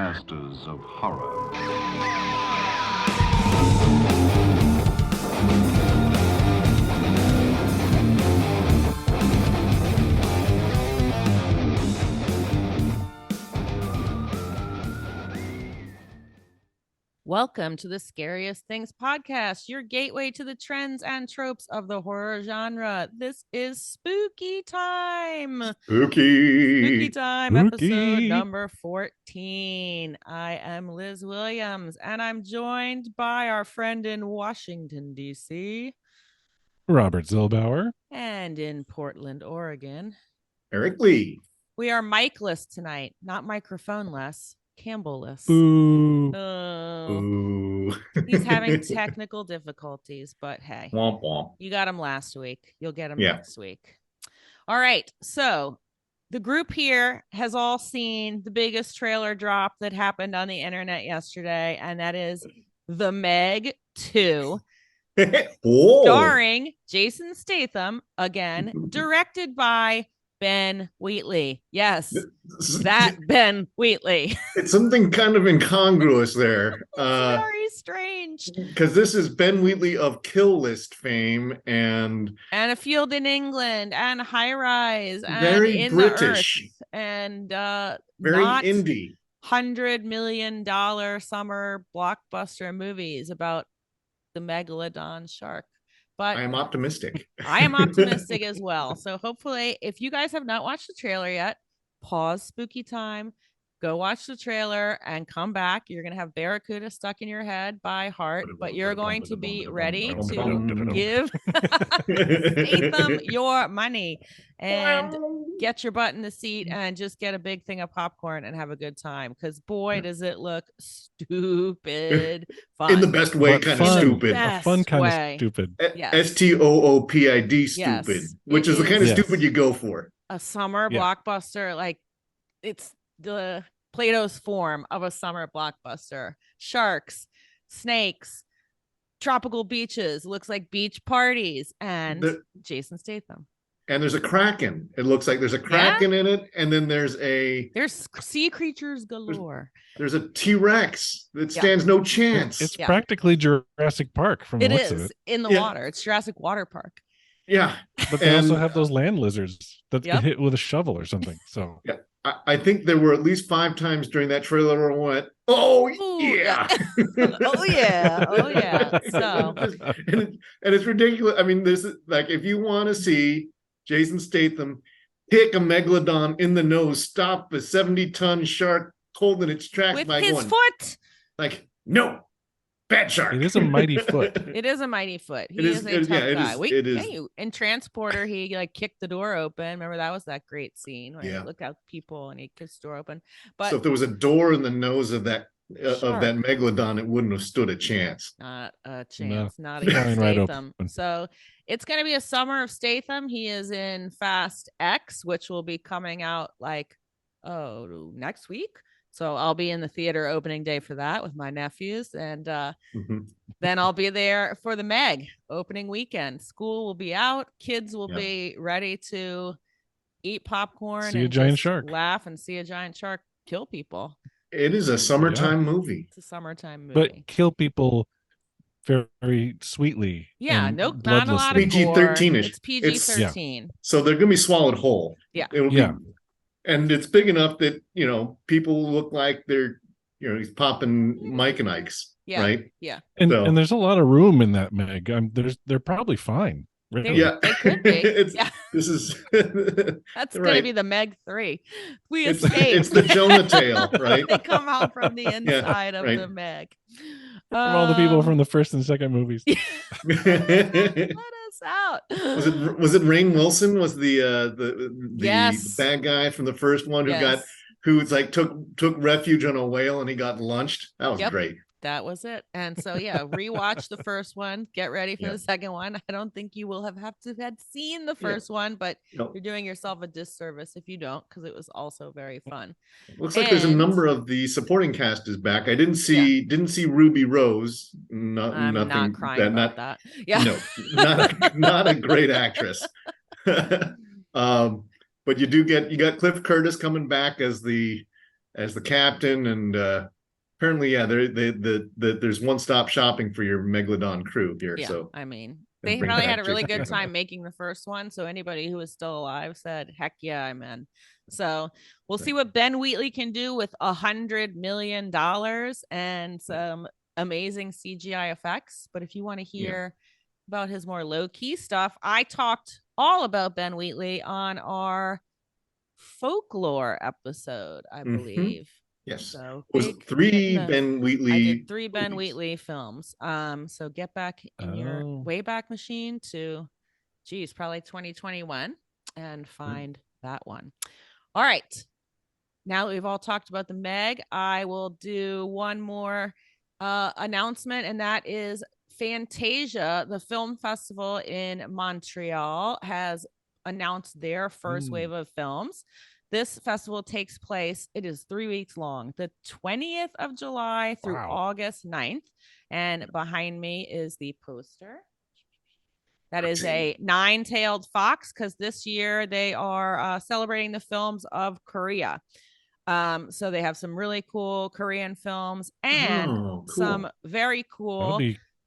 masters of horror. Welcome to the Scariest Things podcast, your gateway to the trends and tropes of the horror genre. This is Spooky Time. Spooky Time, episode number 14. I am Liz Williams, and I'm joined by our friend in Washington, D.C., Robert Zilbauer. And in Portland, Oregon, Eric Lee. We are mic-less tonight, not microphone-less. Campbell-less. Boo. Boo. He's having technical difficulties, but hey, womp womp. You got him last week. You'll get him next week. All right. So the group here has all seen the biggest trailer drop that happened on the internet yesterday, and that is The Meg 2. Starring Jason Statham, again, directed by Ben Wheatley. Yes, that Ben Wheatley. It's something kind of incongruous there. Very strange. Because this is Ben Wheatley of Kill List fame and A Field in England and High Rise and very In British the Earth and very indie. $100 million summer blockbuster movies about the megalodon shark. But I am optimistic. I am optimistic as well. So hopefully, if you guys have not watched the trailer yet, pause Spooky Time, go watch the trailer, and come back. You're going to have Barracuda stuck in your head by heart, but you're going to be ready to give Statham your money and get your butt in the seat and just get a big thing of popcorn and have a good time. Because boy, does it look stupid fun. In the best way, kind of stupid. A fun kind of stupid. Yes. STOOPID stupid, yes, which is the kind of stupid you go for. A summer blockbuster, like it's the Plato's form of a summer blockbuster. Sharks, snakes, tropical beaches, looks like beach parties, and Jason Statham. And there's a kraken. It looks like there's a kraken in it, and then there's sea creatures galore. There's a T-Rex that stands no chance. It's practically Jurassic Park from the looks of it. In the water. It's Jurassic Water Park. Yeah, but they also have those land lizards that hit with a shovel or something. So yeah. I think there were at least 5 times during that trailer where I went, oh, yeah. Oh, yeah. Oh, yeah. So, and it's ridiculous. I mean, this is like, if you want to see Jason Statham kick a megalodon in the nose, stop a 70-ton shark cold in its tracks with by his going, foot. Like, no, bad shark. It is a mighty foot. It is a mighty foot. He is a tough guy. It is. In Transporter, he like kicked the door open. Remember, that was that great scene where he looked at people and he kicked the door open. But so if there was a door in the nose of that megalodon, it wouldn't have stood a chance. Not a chance. No. Not against right Statham. Open. So it's going to be a summer of Statham. He is in Fast X, which will be coming out next week. So I'll be in the theater opening day for that with my nephews. And then I'll be there for the Meg opening weekend. School will be out. Kids will be ready to eat popcorn. See a giant shark. Laugh and see a giant shark kill people. It is a summertime movie. It's a summertime movie. But kill people very sweetly. Yeah, not a lot of PG-13ish. It's PG-13. So they're going to be swallowed whole. Yeah. And it's big enough that, people look like they're, he's popping Mike and Ike's, right? Yeah. And there's a lot of room in that Meg. They're probably fine. Really. They could be. This is that's going to be the Meg 3. We escaped. It's the Jonah tail, right? They come out from the inside of the Meg. From all the people from the first and second movies. Let us out. Was it Rainn Wilson? Was the bad guy from the first one who took refuge on a whale and he got lunched? That was great. That was it. And so, rewatch the first one. Get ready for the second one. I don't think you will have seen the first one, but you're doing yourself a disservice if you don't, because it was also very fun. Looks like there's a number of the supporting cast is back. I didn't see Ruby Rose. I'm not crying about that. Yeah, no, not a great actress. But you got Cliff Curtis coming back as the as the captain, and apparently, yeah, there's one-stop shopping for your Megalodon crew here. Yeah, So I mean, and they bring probably back had a really Jason good Statham. time making the first one. So anybody who is still alive said, "Heck yeah, I'm in." So we'll see what Ben Wheatley can do with $100 million and some amazing CGI effects. But if you want to hear about his more low-key stuff, I talked all about Ben Wheatley on our folklore episode, I believe. Yes. So it was big three hit in the- Ben Wheatley. I did 3 Ben movies. Wheatley films. So get back in your Wayback Machine to, geez, probably 2021 and find that one. All right. Now that we've all talked about the Meg, I will do one more announcement, and that is Fantasia, the film festival in Montreal, has announced their first wave of films. This festival takes place, it is 3 weeks long, the 20th of July through August 9th. And behind me is the poster. That is a 9-tailed fox, because this year they are celebrating the films of Korea. So they have some really cool Korean films and some very cool.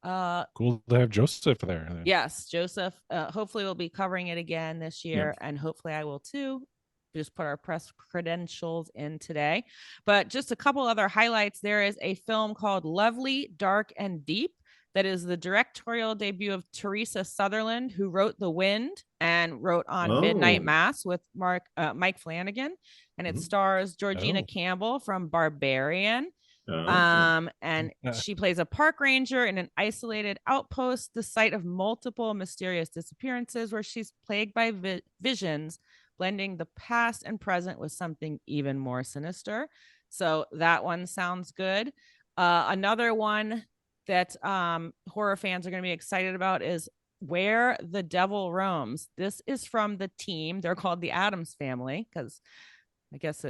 Cool to have Joseph there. Yes, Joseph. Hopefully we'll be covering it again this year, and hopefully I will too. Just put our press credentials in today. But just a couple other highlights. There is a film called Lovely, Dark, and Deep that is the directorial debut of Teresa Sutherland, who wrote The Wind and wrote on Midnight Mass with Mike Flanagan. And it stars Georgina Campbell from Barbarian. And she plays a park ranger in an isolated outpost, the site of multiple mysterious disappearances, where she's plagued by visions, blending the past and present with something even more sinister. So that one sounds good. Another one that horror fans are going to be excited about is Where the Devil Roams. This is from the team. They're called the Addams Family, because I guess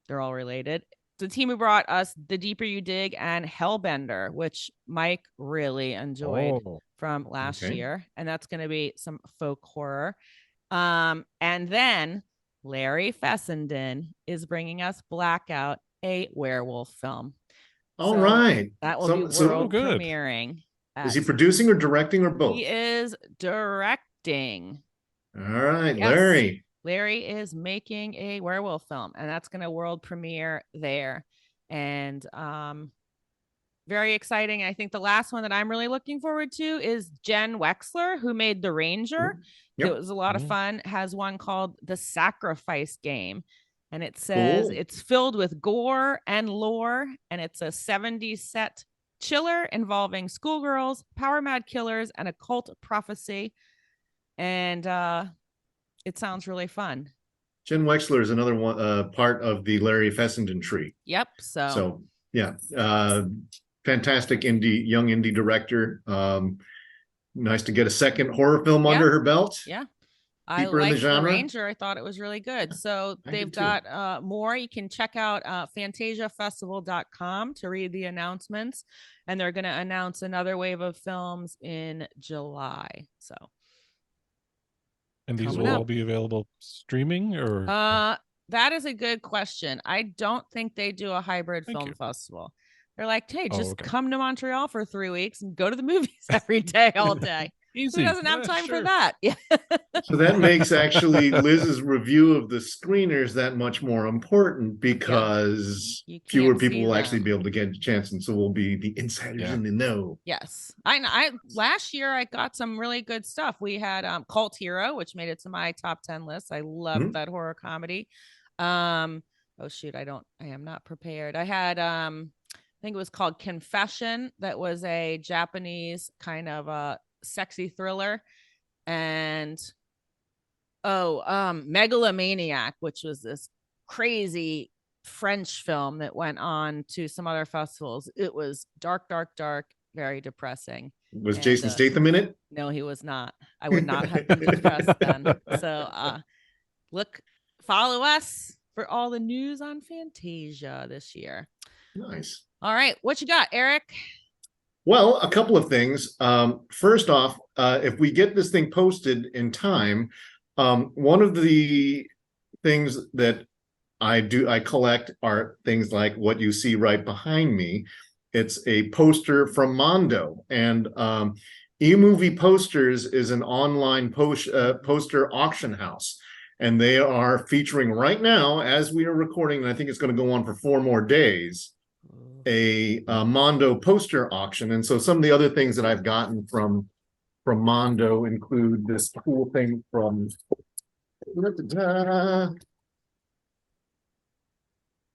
they're all related. The team who brought us The Deeper You Dig and Hellbender, which Mike really enjoyed from last year. And that's going to be some folk horror. And then Larry Fessenden is bringing us Blackout, a werewolf film. All right. That will be world premiering. Is he producing or directing or both? He is directing. All right, yes. Larry is making a werewolf film, and that's going to world premiere there. And very exciting. I think the last one that I'm really looking forward to is Jen Wexler, who made The Ranger. It was a lot of fun. Has one called The Sacrifice Game. And it says it's filled with gore and lore, and it's a 70s set chiller involving schoolgirls, power mad killers, and occult prophecy. And it sounds really fun. Jen Wexler is another one part of the Larry Fessenden tree. Yep. So yeah, fantastic young indie director. Nice to get a second horror film under her belt. Yeah. I liked The Ranger. I thought it was really good. So they've got more. You can check out fantasiafestival.com to read the announcements. And they're going to announce another wave of films in July. So. And these will all be available streaming or? That is a good question. I don't think they do a hybrid film festival. They're like, hey, just come to Montreal for 3 weeks and go to the movies every day, all day. Easy. Who doesn't have time for that? Yeah. So that makes actually Liz's review of the screeners that much more important, because fewer people will actually be able to get a chance, and so we'll be the insiders in the know. Yes, I last year I got some really good stuff. We had Cult Hero, which made it to my top 10 list. I loved that horror comedy. Oh shoot, I am not prepared. I had I think it was called Confession. That was a Japanese kind of sexy thriller. And Megalomaniac, which was this crazy French film that went on to some other festivals. It was dark, very depressing. Was Jason Statham in it? No, he was not. I would not have been depressed then. So follow us for all the news on Fantasia this year. Nice. All right, what you got, Eric? Well, a couple of things. First off, if we get this thing posted in time, one of the things that I collect are things like what you see right behind me. It's a poster from Mondo, and eMovie Posters is an online poster auction house, and they are featuring right now as we are recording, and I think it's going to go on for 4 more days, a Mondo poster auction. And so some of the other things that I've gotten from Mondo include this cool thing from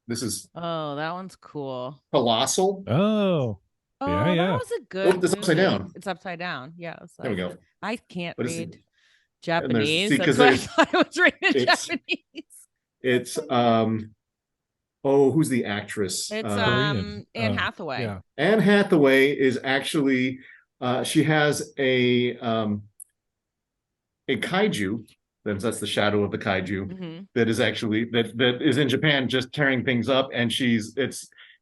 this is that one's cool. Colossal. Oh, Oh, yeah, that yeah. was a good it's upside movie. down. It's upside down. Yeah. There we go. I can't What is read it? Japanese. see, That's 'cause why I there's- thought I was reading it's- Japanese. It's oh, who's the actress? It's Korean. Anne Hathaway. Yeah. Anne Hathaway is actually she has a kaiju. That's the shadow of the kaiju Mhm. that is actually that is in Japan just tearing things up, and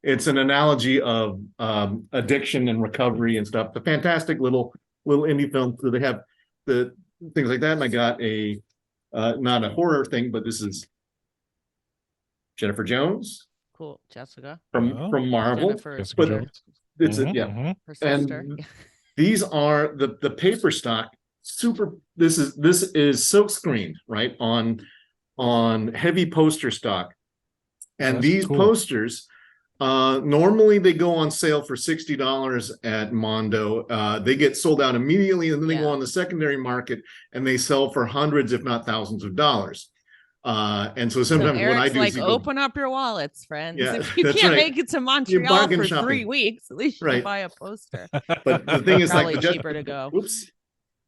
it's an analogy of addiction and recovery and stuff. The fantastic little indie film. So they have the things like that, and I got a not a horror thing, but this is Jennifer Jones Cool. Jessica. from Marvel. Jennifer is Jessica But Jones. it's Mhm, yeah. mhm. her sister. And these are the paper stock super. This is silk screened right on heavy poster stock, and That's these cool. posters normally they go on sale for $60 at Mondo. They get sold out immediately, and then they go on the secondary market and they sell for hundreds, if not thousands of dollars. And so sometimes what I do like, is open up your wallets, friends. Yeah, If you that's can't right. make it to Montreal bargain for shopping. 3 weeks, at least you Right. can buy a poster. But the thing is, Probably like the cheaper to go. Oops,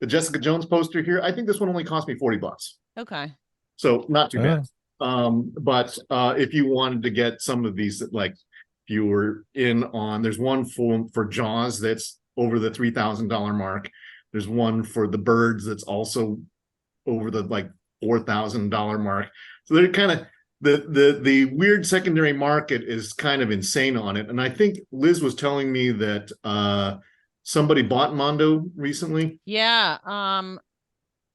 the Jessica Jones poster here. I think this one only cost me $40, Okay. so not too bad. Oh. But if you wanted to get some of these, like if you were in on, there's one for Jaws that's over the $3,000 mark. There's one for the Birds that's also over the like $4,000 mark. So they're kind of the weird secondary market is kind of insane on it. And I think Liz was telling me that somebody bought Mondo recently. Yeah.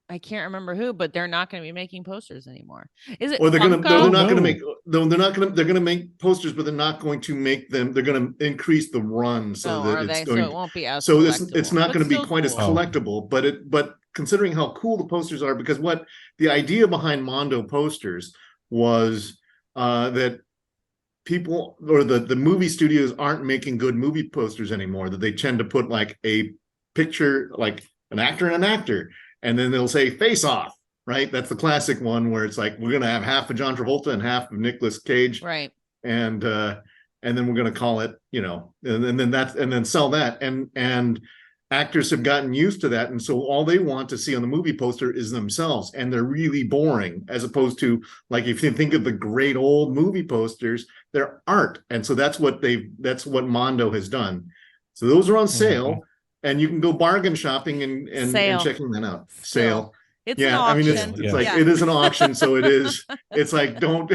I can't remember who, but they're not going to be making posters anymore. Is it? Or they're Funko? they're not No. gonna make they're gonna make posters, but they're not going to make them. They're gonna increase the run so that it's going. So it won't be as So it's collectible, not but going to be still quite as cool. collectible, but considering how cool the posters are, because what the idea behind Mondo posters was that people or the movie studios aren't making good movie posters anymore, that they tend to put like a picture, like an actor and an actor, and then they'll say face off, right? That's the classic one where it's like, we're going to have half of John Travolta and half of Nicolas Cage. Right. And then we're going to call it, and then sell that. And actors have gotten used to that. And so all they want to see on the movie poster is themselves. And they're really boring, as opposed to, like, if you think of the great old movie posters, they're art. And so that's what Mondo has done. So those are on sale, and you can go bargain shopping and checking that out. Sale. It's Yeah, an I mean, auction. it's like, it is an auction. So it is, it's like, don't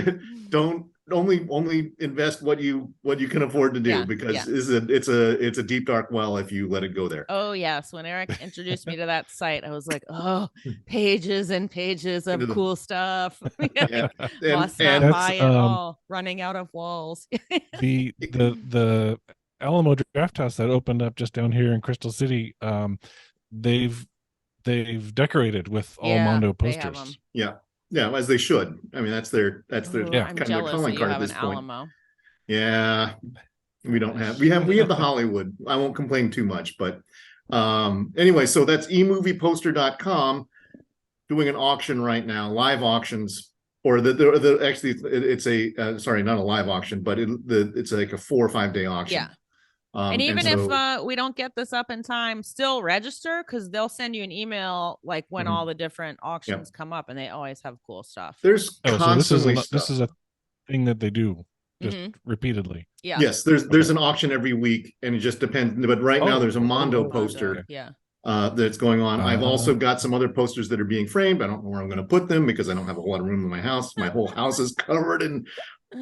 only invest what you can afford to do, because it's a deep dark well if you let it go there. Oh yes, when Eric introduced me to that site, I was like, oh, pages and pages of cool stuff. Yeah. Must and not buy it all. Running out of walls. the Alamo Draft House that opened up just down here in Crystal City, they've decorated with all Mondo posters. Yeah, as they should. I mean, that's their I'm kind of their calling card at this point. Alamo. Yeah, we have the Hollywood. I won't complain too much, but anyway, so that's emovieposter.com doing an auction right now, live auctions, or actually it's a sorry, not a live auction, but it's like a 4 or 5 day auction. Yeah. And even if we don't get this up in time, still register, because they'll send you an email like when all the different auctions come up, and they always have cool stuff. There's constantly this is a thing that they do just repeatedly. Yeah. Yes, there's an auction every week, and it just depends. But right now there's a Mondo poster. Yeah. That's going on. I've also got some other posters that are being framed. I don't know where I'm going to put them because I don't have a whole lot of room in my house. My whole house is covered in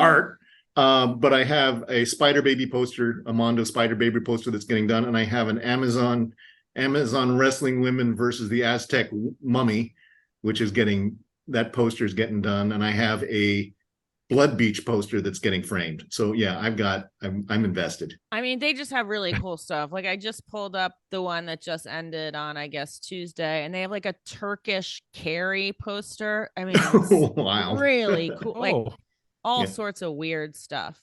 art. But I have a Spider Baby poster, a Mondo Spider Baby poster that's getting done, and I have an Amazon Wrestling Women versus the Aztec Mummy, which is that poster is getting done, and I have a Blood Beach poster that's getting framed. So yeah, I'm invested. I mean, they just have really cool stuff. Like I just pulled up the one that just ended on, I guess, Tuesday, and they have like a Turkish Carrie poster. I mean, it's Wow. really cool. Like Oh, all Yeah. sorts of weird stuff.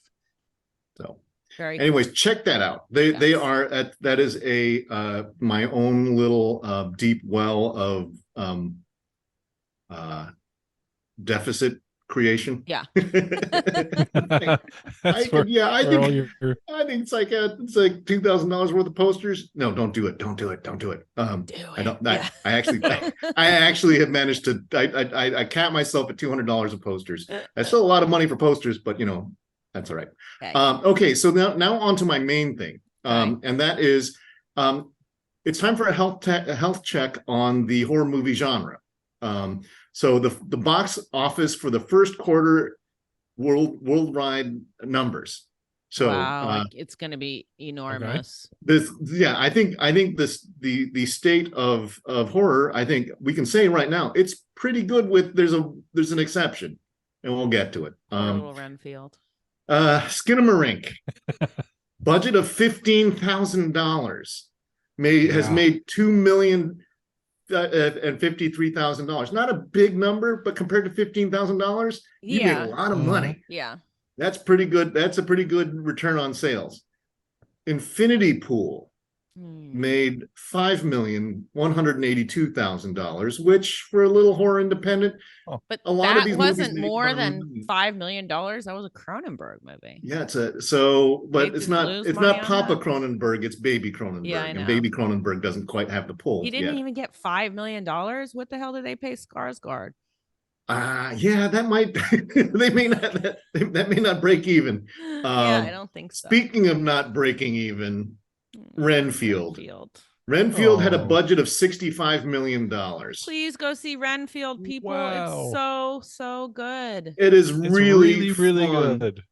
So Very anyways, cool. check that out. They Yes. are at, that is a my own little deep well of deficit creation. Yeah. I that's could, yeah, I where all think your it's like $2,000 worth of posters. No, don't do it. Don't do it. Don't do it. Do I don't. it. Yeah. I actually have managed to. I cap myself at $200 of posters. That's still a lot of money for posters, but that's all right. Okay. Okay, so now on to my main thing, Okay. and that is, it's time for a health check on the horror movie genre. So the box office for the first quarter worldwide numbers. So wow, it's going to be enormous. I think the state of horror, I think we can say right now, it's pretty good. With there's an exception, and we'll get to it. Poor little Renfield. Skinamarink, budget of $15,000 has made $2,053,000. Not a big number, but compared to $15,000, you made a lot of money. Yeah. That's pretty good. That's a pretty good return on sales. Infinity Pool made $5,182,000, which for a little horror independent, but a lot of these wasn't movies more than $5 million. That was a Cronenberg movie. Yeah, but it's not Papa Cronenberg, it's Baby Cronenberg. Yeah, I know. And Baby Cronenberg doesn't quite have the pull. He didn't even get $5 million. What the hell did they pay Skarsgård? Yeah, that might that may not break even. Yeah, I don't think so. Speaking of not breaking even, Renfield had a Oh. budget of $65 million. Please go see Renfield, people. Wow. It's so good. It is It's really really fun. good.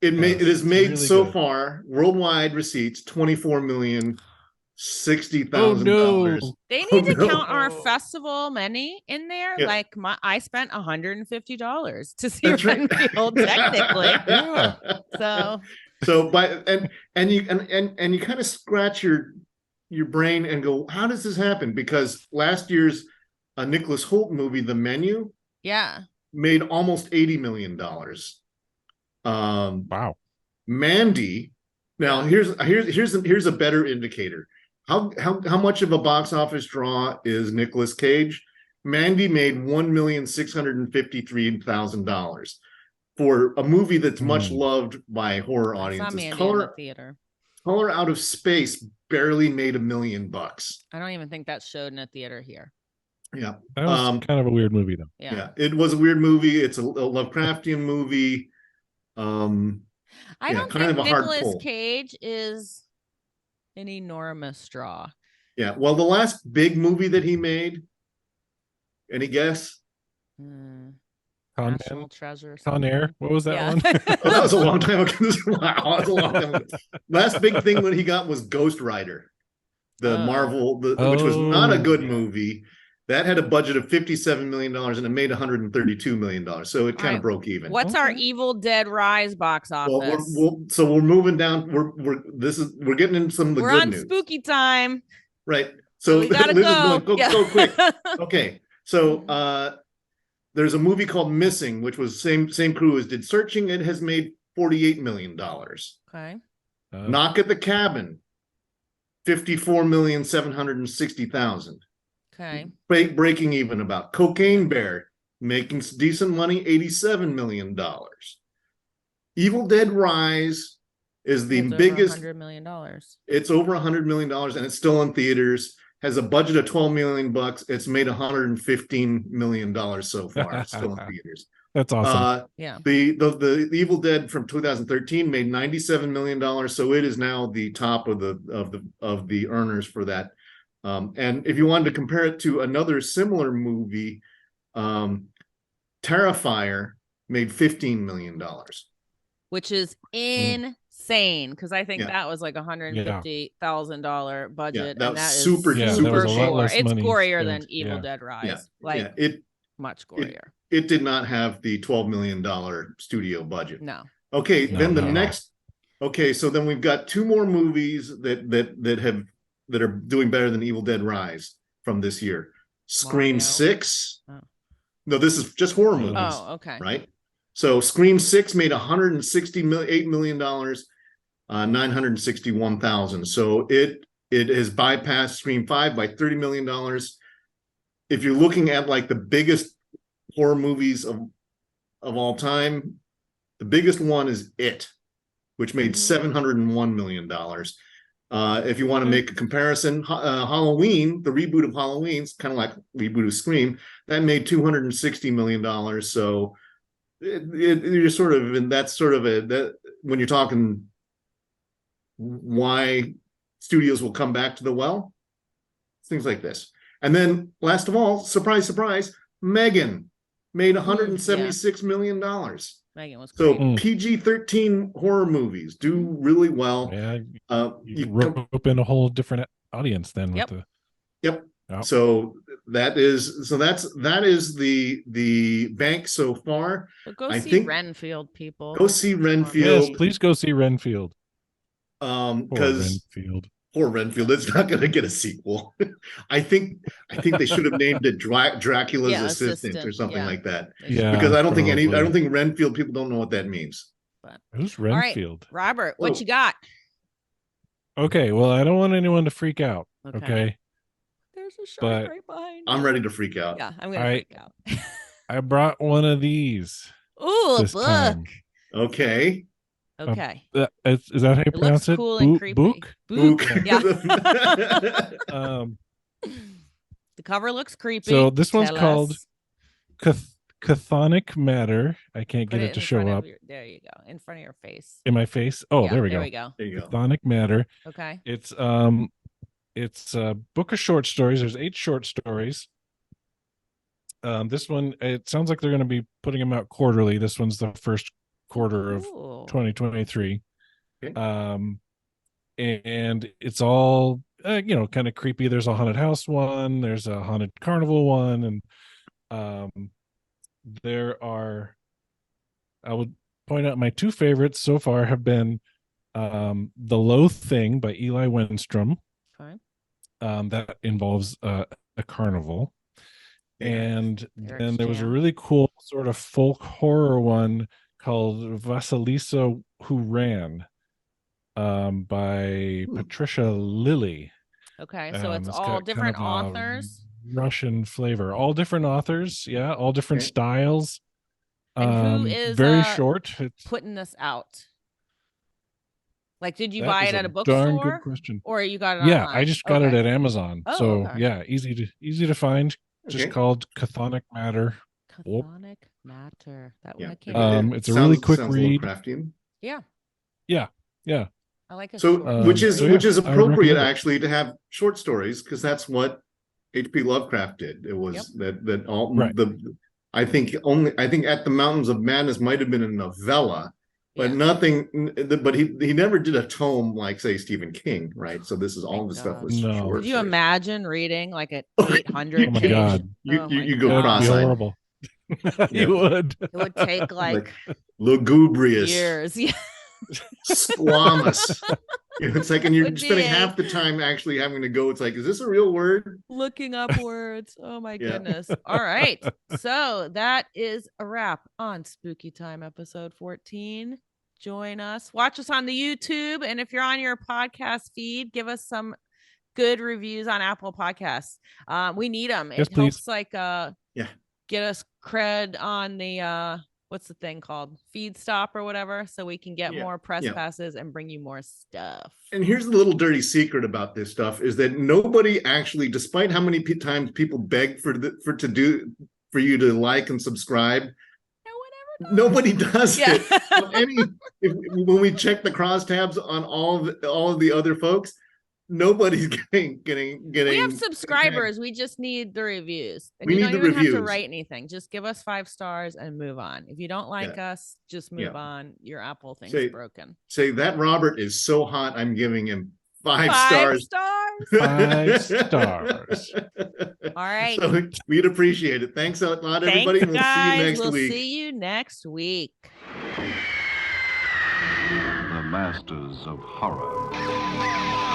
It has made really so good. far worldwide receipts $24,060,000. Oh no! They need to no. count our festival money in there. Yeah. Like I spent $150 to see That's right. Renfield, technically. Yeah. So and you kind of scratch your brain and go, how does this happen? Because last year's Nicholas Hoult movie, The Menu, yeah, made almost $80 million. Wow. Mandy. Now here's a better indicator. How much of a box office draw is Nicolas Cage? Mandy made $1,653,000 for a movie that's much loved by horror audiences. Color Out of Space barely made $1 million. I don't even think that showed in a theater here. Yeah, that was kind of a weird movie, though. Yeah, it was a weird movie. It's a Lovecraftian movie. I don't think Nicolas Cage is an enormous draw. Yeah, well, the last big movie that he made, any guess? National Treasure. Con Air. What was that one? Oh, that was a long time ago. Wow, that was a long time ago. Last big thing that he got was Ghost Rider, the Marvel, which was not a good movie. That had a budget of $57 million and it made $132 million. So it kind of broke even. What's our Evil Dead Rise box office? Well, we're moving down. We're getting into some of the good news. We're on spooky time. Right. So we gotta Liz go. Is going, go quick. Okay. So there's a movie called Missing, which was same crew as did Searching. It has made $48 million. Okay. Knock at the Cabin, $54,760,000. Okay. Breaking even about. Cocaine Bear, making decent money, $87 million. Evil Dead Rise is the biggest. $100 million. It's over $100 million and it's still in theaters. Has a budget of $12 million. It's made $115 million so far. It's still in theaters. That's awesome. Yeah. The Evil Dead from 2013 made $97 million, so it is now the top of the earners for that. And if you wanted to compare it to another similar movie, Terrifier made $15 million, which is insane because I think that was like $150,000 budget. Yeah, and that super is super gore. It's gorier than Evil Dead Rise. Much gorier. it did not have the $12 million studio budget. No. Okay, No, then the no. next. Okay, so then we've got two more movies that are doing better than Evil Dead Rise from this year. Scream Mario. 6. Oh. No, this is just horror movies. Oh, okay. Right. So Scream 6 made $168 million, 961,000. So it has bypassed Scream 5 by $30 million. If you're looking at like the biggest horror movies of all time, the biggest one is It, which made $701 million. If you want to make a comparison, Halloween, the reboot of Halloween, it's kind of like reboot of Scream, that made $260 million. So you're sort of, and that's sort of when you're talking why studios will come back to the well, things like this. And then last of all, surprise, surprise, Megan made $176 million. Megan was So great. PG-13 horror movies do really well. Yeah, you rope in a whole different audience then with the. Yep. Yep. So that is the bank so far. But go I see think Renfield, people. go see Renfield. Yes, please go see Renfield. Because Renfield. poor Renfield, it's not going to get a sequel. I think they should have named it Dracula's assistant or something like that. Yeah, because I don't probably. think Renfield people don't know what that means. But Who's Renfield? All right, Robert, what you got? Okay, well, I don't want anyone to freak out. Okay. There's a shark But right behind I'm you. ready to freak out. Yeah, I'm gonna freak out. I brought one of these. Ooh, a this book. time. Okay. Okay. Is that how you pronounce looks it? cool and creepy. Book? Book. Book. Yeah. The cover looks creepy. So this one's Tell called us. Chthonic Matter. I can't Put get it to in show front of up there you go. In front of your face. in my face. Oh, Yeah, there we there go. we go. There you go. Chthonic Matter. Okay. It's a book of short stories. There's 8 short stories. This one, it sounds like they're going to be putting them out quarterly. This one's the first quarter of 2023. Okay. And it's all kind of creepy. There's a haunted house one, there's a haunted carnival one, and I would point out my 2 favorites so far have been The Low Thing by Eli Wenstrom. Fine. That involves a carnival. And Eric's then there was a jam. really cool sort of folk horror one called Vasilisa Who Ran, by Patricia Lilly. Okay, so it's It's all got different kind of a authors. Russian flavor. All different authors, yeah, all different Okay. styles. And who is very short. It's putting this out? Like, did you that buy is it at a darn bookstore, good question. or you got it Yeah, online? I just got it Okay. at Amazon. Oh, so okay. yeah, easy to find. Just Okay. called Chthonic Matter. Chthonic Matter. That one Yeah. I can't. It's a really quick sounds a little read. crafty. Yeah, Yeah. I like it. So, short. which is so yeah, which is I appropriate recommend it. actually to have short stories because that's what H.P. Lovecraft did. It was that all Right. I think At the Mountains of Madness might have been a novella, but Yeah. nothing. But he never did a tome like say Stephen King, right? So this is all Thank the stuff God. was No. short. Could you stories. imagine reading like an Oh 800 my page? God. You go That would be cross-eyed. horrible. Yeah. You would. It would take like Lugubrious, years. Yeah. squamous. It's like, and you're Would be spending a- half the time actually having to go. It's like, is this a real word? Looking up words. Oh my Yeah. goodness. All right. So that is a wrap on Spooky Time episode 14. Join us. Watch us on the YouTube. And if you're on your podcast feed, give us some good reviews on Apple Podcasts. We need them. Yes, It please. helps like get us cred on the what's the thing called? Feed stop or whatever. So we can get Yeah. more press Yeah. passes and bring you more stuff. And here's the little dirty secret about this stuff is that nobody actually, despite how many times people beg for you to like and subscribe, nobody does Yeah. it. When we check the crosstabs on all of the other folks, nobody's getting. We have subscribers. We just need the reviews. And We you need don't the even have to reviews. write anything. Just give us 5 stars and move on. If you don't like us, just move Yeah. on. Your Apple thing's Say- broken. Say that Robert is so hot, I'm giving him 5 5 stars. stars. 5 stars. All right. So we'd appreciate it. Thanks a lot, everybody. Thanks, And we'll see you guys. next We'll week. see you next week. The Masters of Horror.